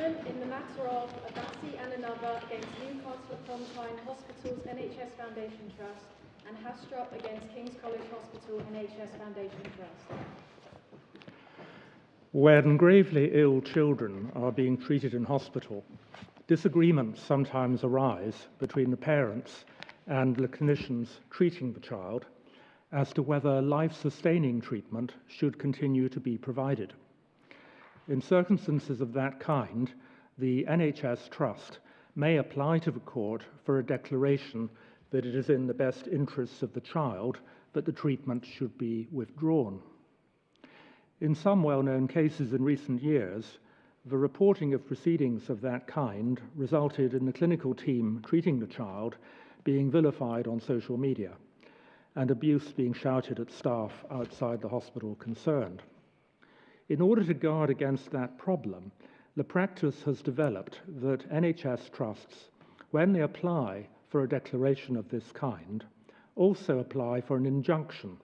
judgment in the matter of Abbasi and another against Newcastle-upon-Tyne Hospital's NHS Foundation Trust and Hastrop against King's College Hospital NHS Foundation Trust. When gravely ill children are being treated in hospital, disagreements sometimes arise between the parents and the clinicians treating the child as to whether life-sustaining treatment should continue to be provided. In circumstances of that kind, the NHS Trust may apply to the court for a declaration that it is in the best interests of the child that the treatment should be withdrawn. In some well-known cases in recent years, the reporting of proceedings of that kind resulted in the clinical team treating the child being vilified on social media and abuse being shouted at staff outside the hospital concerned. In order to guard against that problem, the practice has developed that NHS trusts, when they apply for a declaration of this kind, also apply for an injunction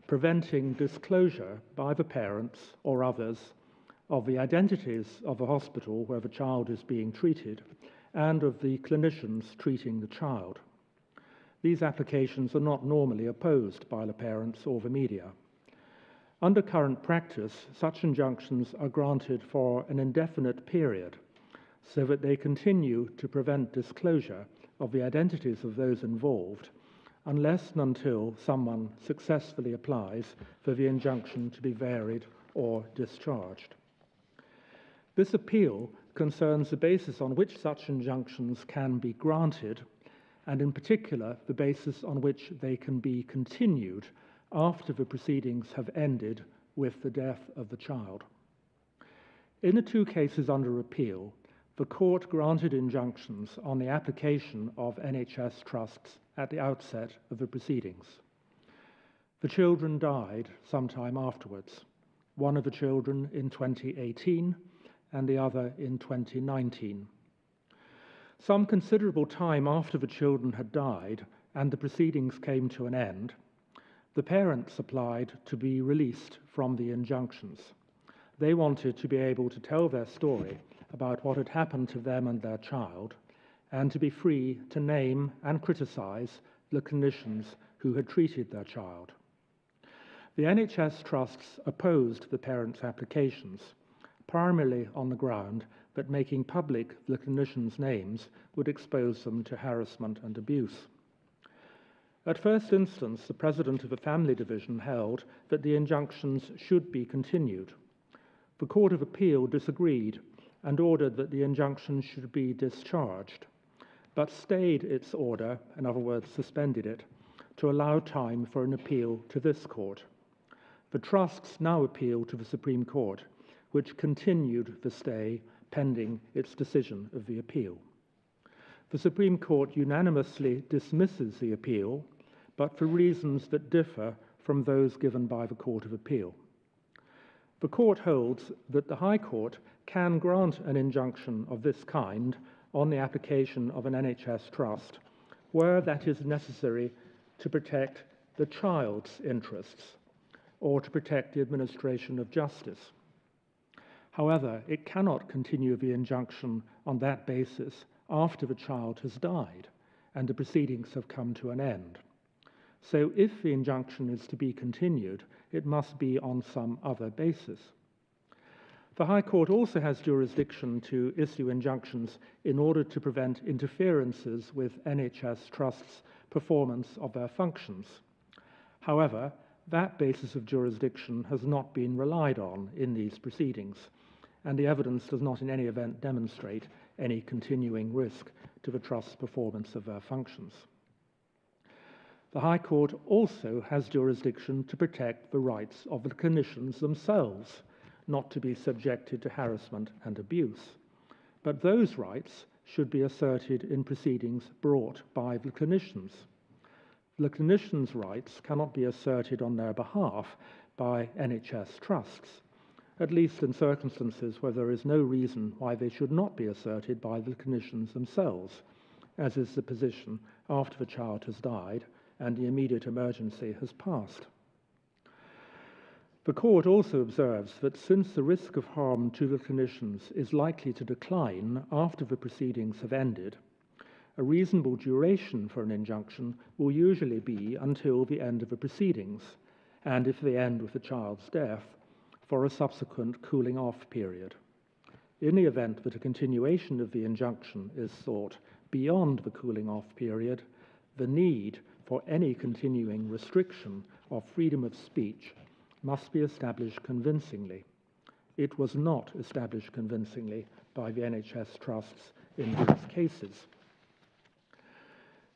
preventing disclosure by the parents or others of the identities of the hospital where the child is being treated and of the clinicians treating the child. These applications are not normally opposed by the parents or the media. Under current practice, such injunctions are granted for an indefinite period so that they continue to prevent disclosure of the identities of those involved unless and until someone successfully applies for the injunction to be varied or discharged. This appeal concerns the basis on which such injunctions can be granted, and in particular the basis on which they can be continued after the proceedings have ended with the death of the child. In the two cases under appeal, the court granted injunctions on the application of NHS trusts at the outset of the proceedings. The children died sometime afterwards, one of the children in 2018 and the other in 2019. Some considerable time after the children had died and the proceedings came to an end, the parents applied to be released from the injunctions. They wanted to be able to tell their story about what had happened to them and their child, and to be free to name and criticize the clinicians who had treated their child. The NHS trusts opposed the parents' applications, primarily on the ground that making public the clinicians' names would expose them to harassment and abuse. At first instance, the president of the Family Division held that the injunctions should be continued. The Court of Appeal disagreed and ordered that the injunction should be discharged, but stayed its order, in other words, suspended it, to allow time for an appeal to this court. The trusts now appeal to the Supreme Court, which continued the stay pending its decision of the appeal. The Supreme Court unanimously dismisses the appeal, but for reasons that differ from those given by the Court of Appeal. The Court holds that the High Court can grant an injunction of this kind on the application of an NHS trust where that is necessary to protect the child's interests or to protect the administration of justice. However, it cannot continue the injunction on that basis after the child has died and the proceedings have come to an end. So if the injunction is to be continued, it must be on some other basis. The High Court also has jurisdiction to issue injunctions in order to prevent interferences with NHS trusts' performance of their functions. However, that basis of jurisdiction has not been relied on in these proceedings, and the evidence does not in any event demonstrate any continuing risk to the trust's performance of their functions. The High Court also has jurisdiction to protect the rights of the clinicians themselves, not to be subjected to harassment and abuse. But those rights should be asserted in proceedings brought by the clinicians. The clinicians' rights cannot be asserted on their behalf by NHS trusts, at least in circumstances where there is no reason why they should not be asserted by the clinicians themselves, as is the position after the child has died and the immediate emergency has passed. The court also observes that since the risk of harm to the clinicians is likely to decline after the proceedings have ended, a reasonable duration for an injunction will usually be until the end of the proceedings, and if they end with the child's death, for a subsequent cooling off period. In the event that a continuation of the injunction is sought beyond the cooling off period, the need for any continuing restriction of freedom of speech must be established convincingly. It was not established convincingly by the NHS trusts in these cases.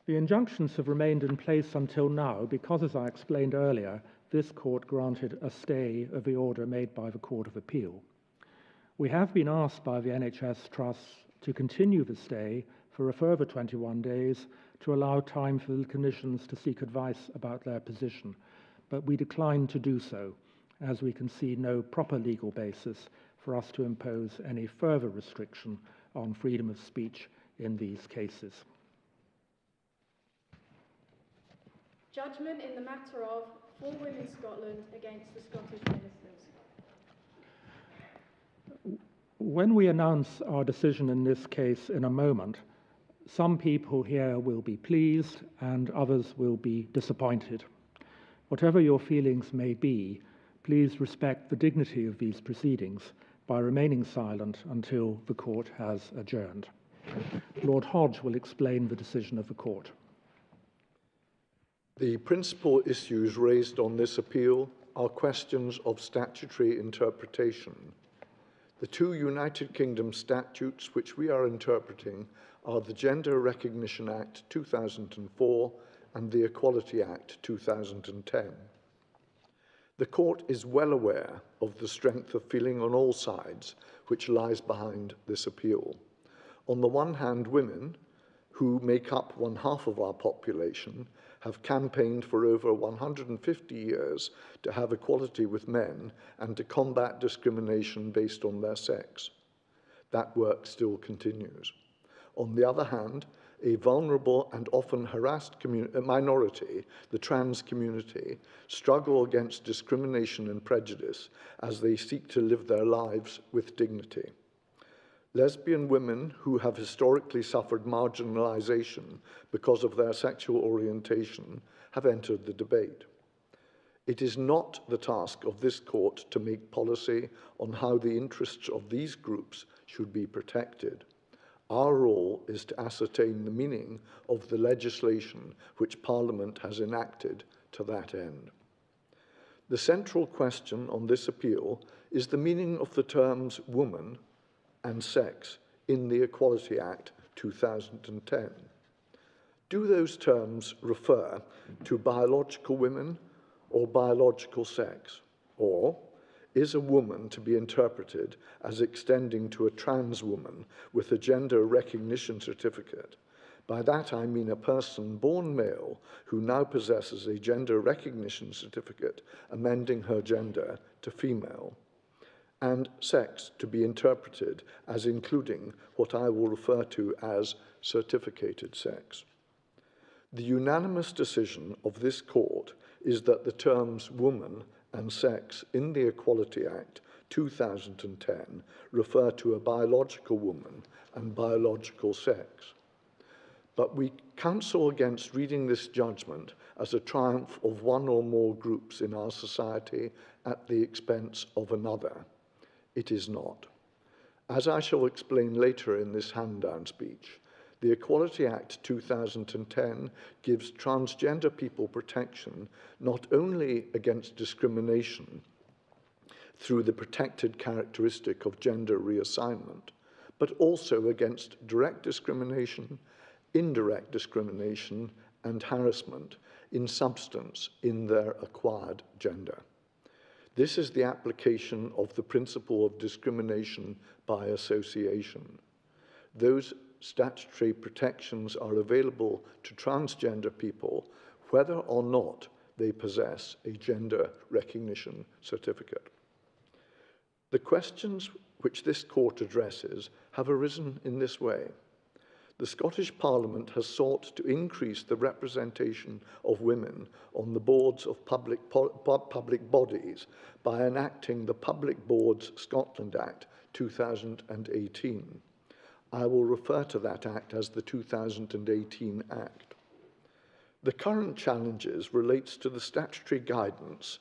The injunctions have remained in place until now because, as I explained earlier, this court granted a stay of the order made by the Court of Appeal. We have been asked by the NHS trusts to continue the stay for a further 21 days to allow time for the clinicians to seek advice about their position, but we declined to do so, as we can see no proper legal basis for us to impose any further restriction on freedom of speech in these cases. Judgment in the matter of 4 Women Scotland against the Scottish Ministers. When we announce our decision in this case in a moment, some people here will be pleased and others will be disappointed. Whatever your feelings may be, please respect the dignity of these proceedings by remaining silent until the court has adjourned. Lord Hodge will explain the decision of the court. The principal issues raised on this appeal are questions of statutory interpretation. The 2 United Kingdom statutes which we are interpreting are the Gender Recognition Act 2004 and the Equality Act 2010. The court is well aware of the strength of feeling on all sides which lies behind this appeal. On the one hand, women, who make up 1/2 of our population, have campaigned for over 150 years to have equality with men and to combat discrimination based on their sex. That work still continues. On the other hand, a vulnerable and often harassed minority, the trans community, struggle against discrimination and prejudice as they seek to live their lives with dignity. Lesbian women who have historically suffered marginalization because of their sexual orientation have entered the debate. It is not the task of this court to make policy on how the interests of these groups should be protected. Our role is to ascertain the meaning of the legislation which Parliament has enacted to that end. The central question on this appeal is the meaning of the terms woman and sex in the Equality Act 2010. Do those terms refer to biological women or biological sex? Or is a woman to be interpreted as extending to a trans woman with a gender recognition certificate? By that I mean a person born male who now possesses a gender recognition certificate amending her gender to female, and sex to be interpreted as including what I will refer to as certificated sex. The unanimous decision of this court is that the terms woman and sex in the Equality Act 2010 refer to a biological woman and biological sex. But we counsel against reading this judgment as a triumph of one or more groups in our society at the expense of another. It is not. As I shall explain later in this hand-down speech, the Equality Act 2010 gives transgender people protection not only against discrimination through the protected characteristic of gender reassignment, but also against direct discrimination, indirect discrimination, and harassment in substance in their acquired gender. This is the application of the principle of discrimination by association. Those statutory protections are available to transgender people whether or not they possess a gender recognition certificate. The questions which this court addresses have arisen in this way. the Scottish Parliament has sought to increase the representation of women on the boards of public bodies by enacting the Public Boards Scotland Act 2018. I will refer to that Act as the 2018 Act. The current challenges relates to the statutory guidance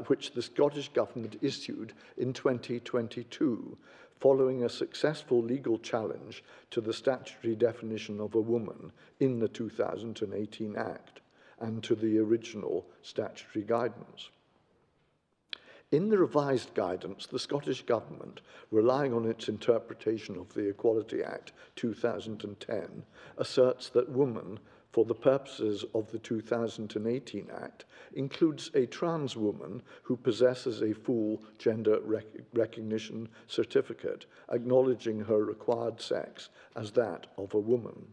which the Scottish Government issued in 2022 following a successful legal challenge to the statutory definition of a woman in the 2018 Act and to the original statutory guidance. In the revised guidance, the Scottish Government, relying on its interpretation of the Equality Act 2010, asserts that woman, for the purposes of the 2018 Act, includes a trans woman who possesses a full gender recognition certificate, acknowledging her required sex as that of a woman.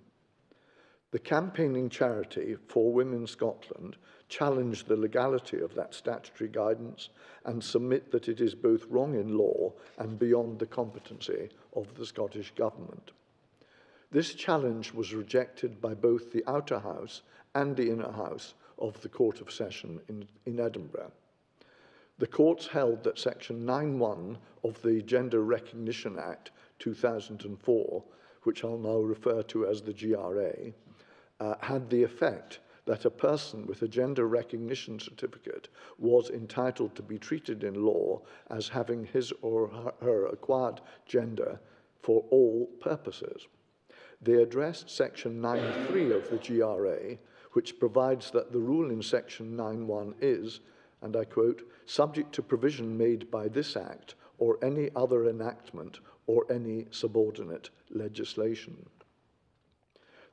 The campaigning charity For Women Scotland challenge the legality of that statutory guidance and submit that it is both wrong in law and beyond the competency of the Scottish Government. This challenge was rejected by both the Outer House and the Inner House of the Court of Session in Edinburgh. The courts held that Section 9(1) of the Gender Recognition Act 2004, which I'll now refer to as the GRA, had the effect that a person with a gender recognition certificate was entitled to be treated in law as having his or her acquired gender for all purposes. They addressed Section 9(3) of the GRA, which provides that the rule in Section 9(1) is, and I quote, subject to provision made by this Act or any other enactment or any subordinate legislation.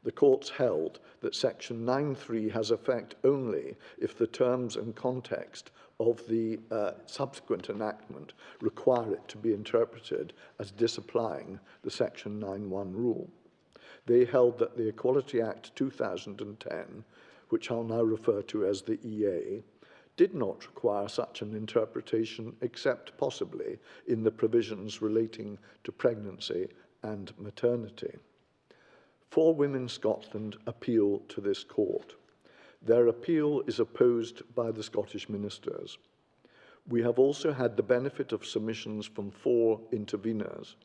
The courts held that Section 9(3) has effect only if the terms and context of the subsequent enactment require it to be interpreted as disapplying the Section 9(1) rule. They held that the Equality Act 2010, which I'll now refer to as the EA, did not require such an interpretation except possibly in the provisions relating to pregnancy and maternity. For Women Scotland appeal to this court. Their appeal is opposed by the Scottish ministers. We have also had the benefit of submissions from 4 interveners.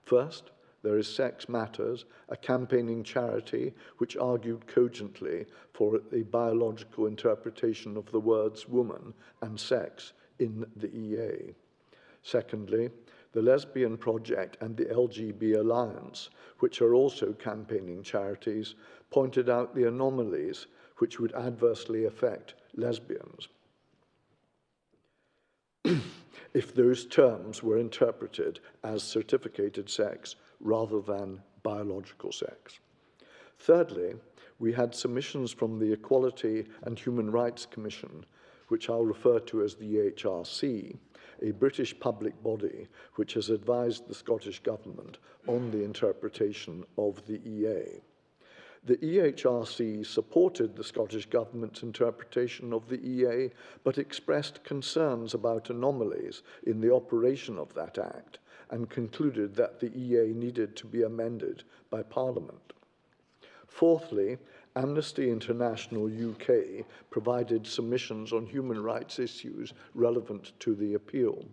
First, there is Sex Matters, a campaigning charity which argued cogently for a biological interpretation of the words woman and sex in the EA. Secondly, the Lesbian Project and the LGB Alliance, which are also campaigning charities, pointed out the anomalies which would adversely affect lesbians if those terms were interpreted as certificated sex rather than biological sex. Thirdly, we had submissions from the Equality and Human Rights Commission, which I'll refer to as the EHRC, a British public body which has advised the Scottish Government on the interpretation of the EA. The EHRC supported the Scottish Government's interpretation of the EA, but expressed concerns about anomalies in the operation of that Act and concluded that the EA needed to be amended by Parliament. Fourthly, Amnesty International UK provided submissions on human rights issues relevant to the appeal.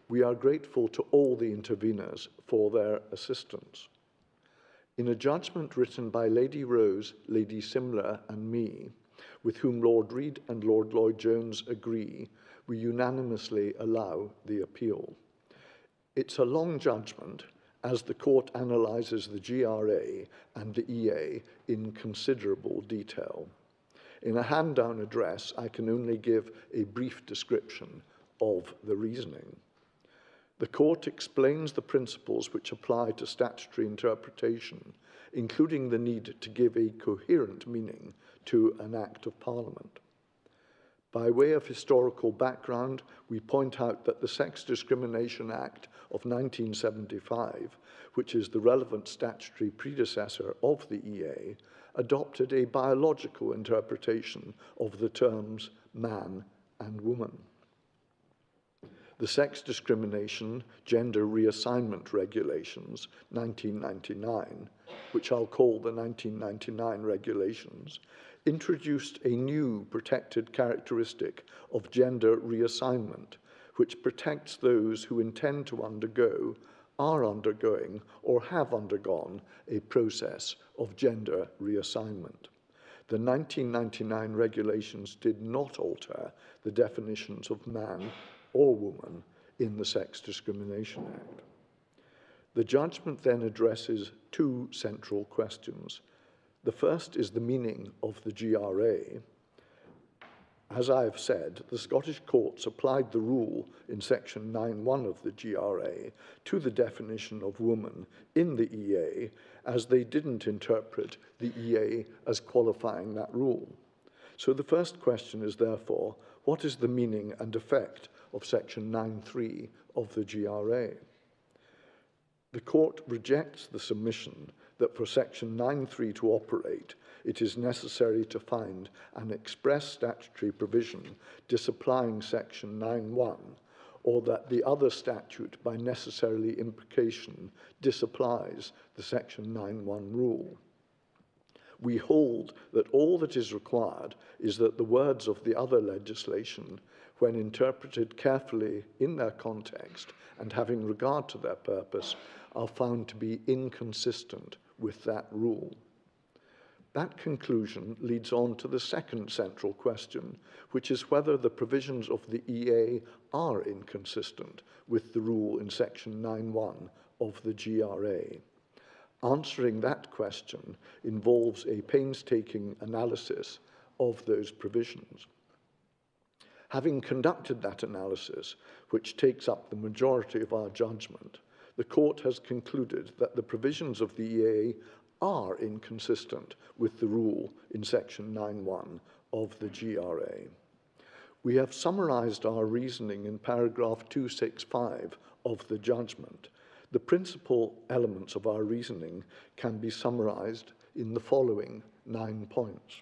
We are grateful to all the interveners for their assistance. In a judgment written by Lady Rose, Lady Simler, and me, with whom Lord Reid and Lord Lloyd-Jones agree, we unanimously allow the appeal. It's a long judgment, as the court analyses the GRA and the EA in considerable detail. In a hand-down address, I can only give a brief description of the reasoning. The court explains the principles which apply to statutory interpretation, including the need to give a coherent meaning to an Act of Parliament. By way of historical background, we point out that the Sex Discrimination Act of 1975, which is the relevant statutory predecessor of the EA, adopted a biological interpretation of the terms man and woman. the Sex Discrimination, Gender Reassignment Regulations, 1999, which I'll call the 1999 regulations, introduced a new protected characteristic of gender reassignment, which protects those who intend to undergo, are undergoing, or have undergone a process of gender reassignment. The 1999 regulations did not alter the definitions of man or woman in the Sex Discrimination Act. The judgment then addresses two central questions. The first is the meaning of the GRA. As I have said, the Scottish courts applied the rule in section 9.1 of the GRA to the definition of woman in the EA, as they didn't interpret the EA as qualifying that rule. So the first question is therefore, what is the meaning and effect of section 9.3 of the GRA? The court rejects the submission that for section 9.3 to operate, it is necessary to find an express statutory provision disapplying section 9.1, or that the other statute by necessarily implication disapplies the section 9.1 rule. We hold that all that is required is that the words of the other legislation, when interpreted carefully in their context and having regard to their purpose, are found to be inconsistent with that rule. That conclusion leads on to the second central question, which is whether the provisions of the EA are inconsistent with the rule in section 9.1 of the GRA. Answering that question involves a painstaking analysis of those provisions. Having conducted that analysis, which takes up the majority of our judgment, the court has concluded that the provisions of the EA are inconsistent with the rule in section 9.1 of the GRA. We have summarized our reasoning in paragraph 265 of the judgment. The principal elements of our reasoning can be summarized in the following 9 points.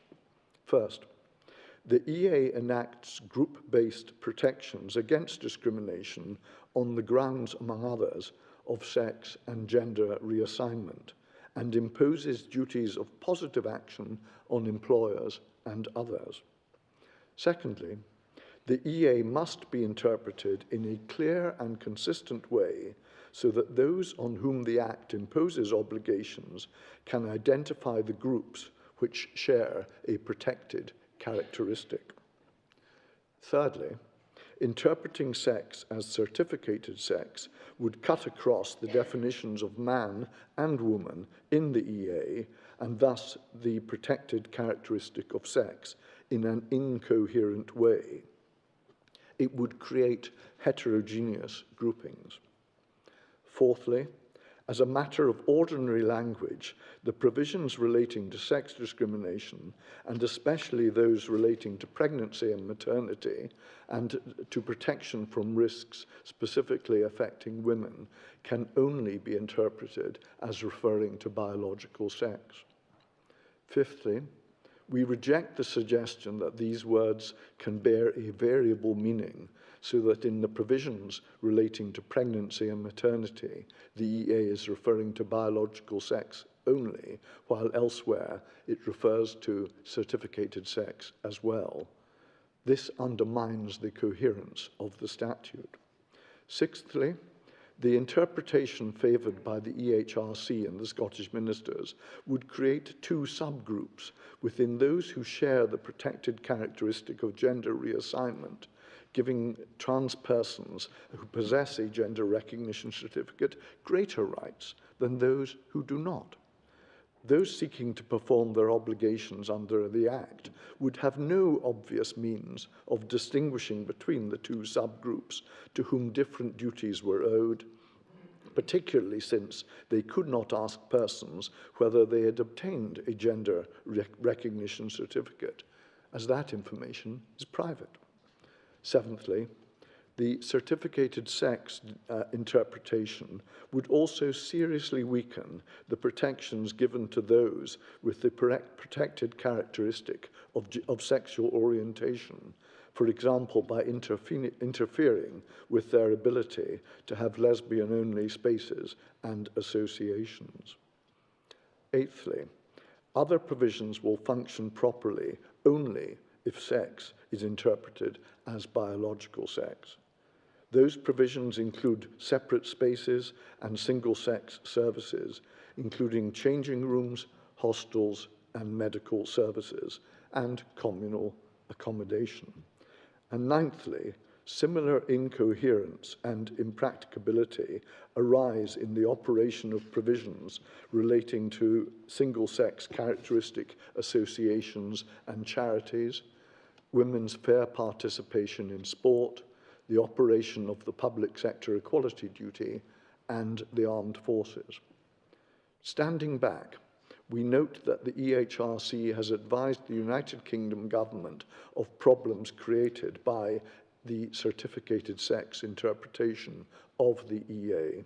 First, the EA enacts group-based protections against discrimination on the grounds, among others, of sex and gender reassignment, and imposes duties of positive action on employers and others. Secondly, the EA must be interpreted in a clear and consistent way so that those on whom the Act imposes obligations can identify the groups which share a protected characteristic. Thirdly, interpreting sex as certificated sex would cut across the definitions of man and woman in the EA, and thus the protected characteristic of sex, in an incoherent way. It would create heterogeneous groupings. Fourthly, as a matter of ordinary language, the provisions relating to sex discrimination, and especially those relating to pregnancy and maternity, and to protection from risks specifically affecting women, can only be interpreted as referring to biological sex. Fifthly, we reject the suggestion that these words can bear a variable meaning, so that in the provisions relating to pregnancy and maternity, the EA is referring to biological sex only, while elsewhere it refers to certificated sex as well. This undermines the coherence of the statute. Sixthly, the interpretation favoured by the EHRC and the Scottish ministers would create two subgroups within those who share the protected characteristic of gender reassignment, giving trans persons who possess a gender recognition certificate greater rights than those who do not. Those seeking to perform their obligations under the Act would have no obvious means of distinguishing between the two subgroups to whom different duties were owed, particularly since they could not ask persons whether they had obtained a gender recognition certificate, as that information is private. Seventhly, the certificated sex interpretation would also seriously weaken the protections given to those with the protected characteristic of sexual orientation. for example, by interfering with their ability to have lesbian-only spaces and associations. Eighthly, other provisions will function properly only if sex is interpreted as biological sex. Those provisions include separate spaces and single-sex services, including changing rooms, hostels, and medical services, and communal accommodation. And ninthly, similar incoherence and impracticability arise in the operation of provisions relating to single-sex characteristic associations and charities, women's fair participation in sport, the operation of the public sector equality duty, and the armed forces. Standing back, we note that the EHRC has advised the United Kingdom government of problems created by the certificated sex interpretation of the EA.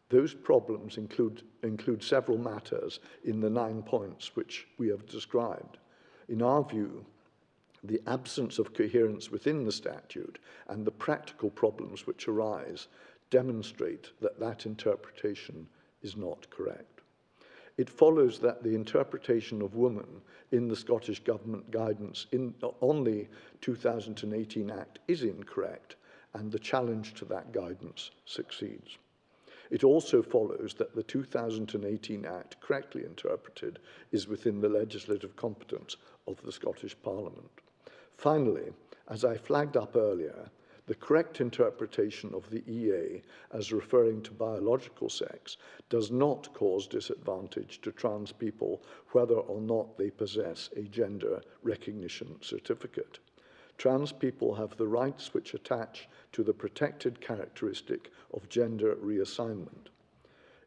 Those problems include several matters in the 9 points which we have described. In our view, the absence of coherence within the statute and the practical problems which arise demonstrate that that interpretation is not correct. It follows that the interpretation of woman in the Scottish Government guidance on the 2018 Act is incorrect, and the challenge to that guidance succeeds. It also follows that the 2018 Act, correctly interpreted, is within the legislative competence of the Scottish Parliament. Finally, as I flagged up earlier, the correct interpretation of the EA as referring to biological sex does not cause disadvantage to trans people whether or not they possess a gender recognition certificate. Trans people have the rights which attach to the protected characteristic of gender reassignment.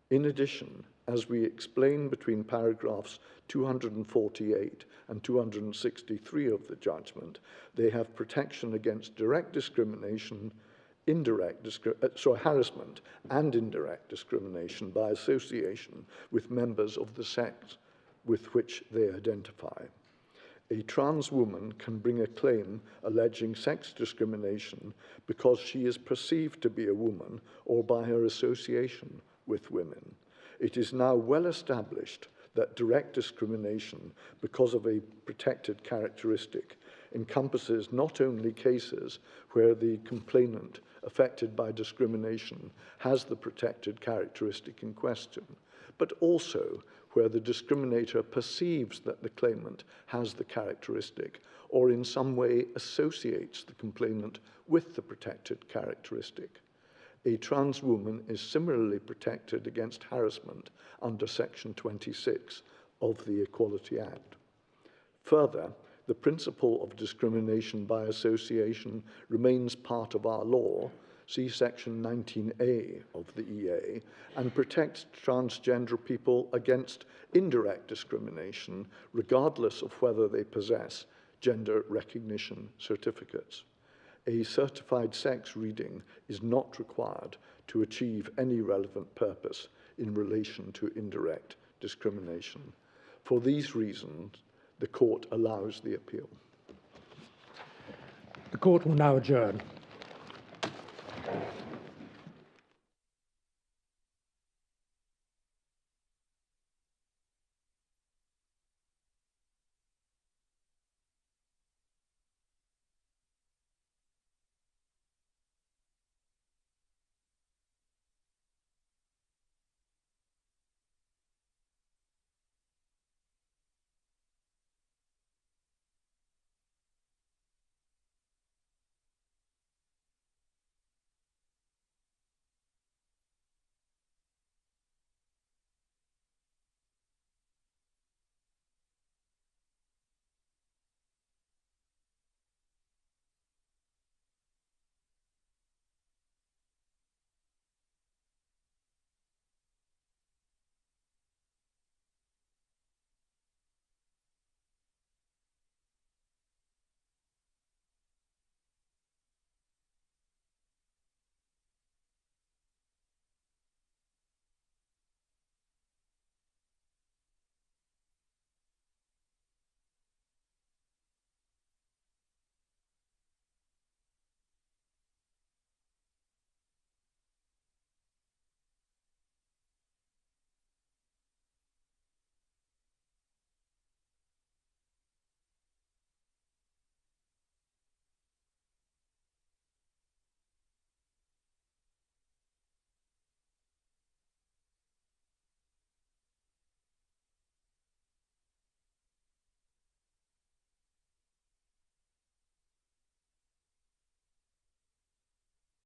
In addition, as we explain between paragraphs 248 and 263 of the judgment, they have protection against direct discrimination, harassment and indirect discrimination by association with members of the sex with which they identify. A trans woman can bring a claim alleging sex discrimination because she is perceived to be a woman or by her association with women. It is now well established that direct discrimination because of a protected characteristic encompasses not only cases where the complainant affected by discrimination has the protected characteristic in question, but also where the discriminator perceives that the claimant has the characteristic or in some way associates the complainant with the protected characteristic. A trans woman is similarly protected against harassment under Section 26 of the Equality Act. Further, the principle of discrimination by association remains part of our law, see Section 19A of the EA, and protects transgender people against indirect discrimination, regardless of whether they possess gender recognition certificates. A certified sex reading is not required to achieve any relevant purpose in relation to indirect discrimination. For these reasons, the court allows the appeal. The court will now adjourn.